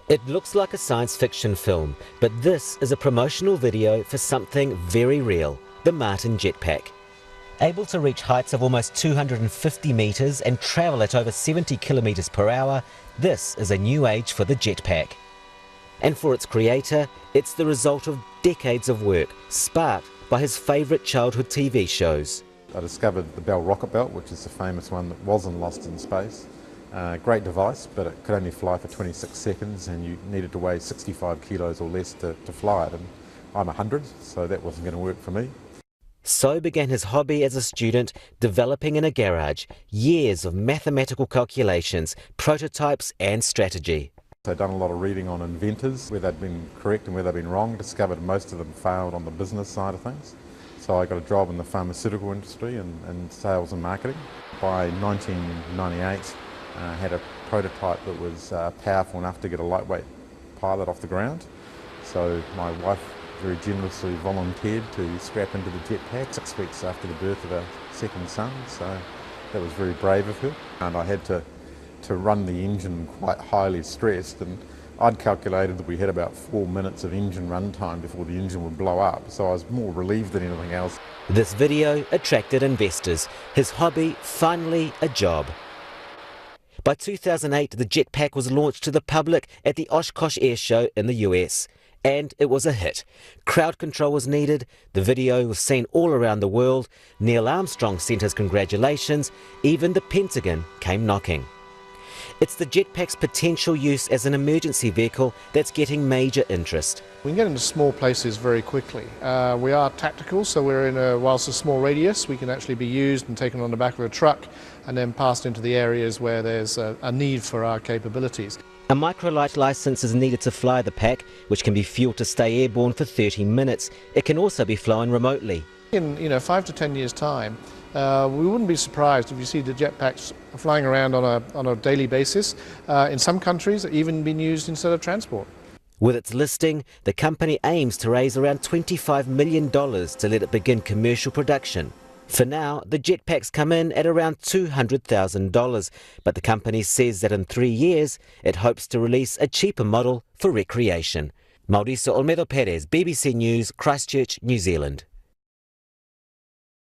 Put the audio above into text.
It looks like a science fiction film, but this is a promotional video for something very real, the Martin Jetpack. Able to reach heights of almost 250 metres and travel at over 70 kilometres per hour, this is a new age for the Jetpack. And for its creator, it's the result of decades of work, sparked by his favourite childhood TV shows. I discovered the Bell rocket belt, which is the famous one that wasn't lost in space. Great device, but it could only fly for 26 seconds and you needed to weigh 65 kilos or less to fly it, and I'm 100, so that wasn't going to work for me. So began his hobby as a student, developing in a garage, years of mathematical calculations, prototypes and strategy. So I've done a lot of reading on inventors, where they'd been correct and where they'd been wrong, discovered most of them failed on the business side of things. So I got a job in the pharmaceutical industry and sales and marketing. By 1998, I had a prototype that was powerful enough to get a lightweight pilot off the ground. So my wife very generously volunteered to strap into the Jetpack 6 weeks after the birth of our second son, so that was very brave of her. And I had to run the engine quite highly stressed, and I'd calculated that we had about 4 minutes of engine run time before the engine would blow up, so I was more relieved than anything else. This video attracted investors, his hobby finally a job. By 2008, the Jetpack was launched to the public at the Oshkosh Air Show in the US. And it was a hit. Crowd control was needed, the video was seen all around the world, Neil Armstrong sent his congratulations, even the Pentagon came knocking. It's the Jetpack's potential use as an emergency vehicle that's getting major interest. We can get into small places very quickly. We are tactical, so we're in whilst a small radius, we can actually be used and taken on the back of a truck and then passed into the areas where there's a need for our capabilities. A microlight license is needed to fly the pack, which can be fueled to stay airborne for 30 minutes. It can also be flown remotely. In 5 to 10 years' time, we wouldn't be surprised if you see the jetpacks flying around on a daily basis. In some countries, even being used instead of transport. With its listing, the company aims to raise around $25 million to let it begin commercial production. For now, the jetpacks come in at around $200,000, but the company says that in 3 years, it hopes to release a cheaper model for recreation. Mauricio, Olmedo-Perez, BBC News, Christchurch, New Zealand.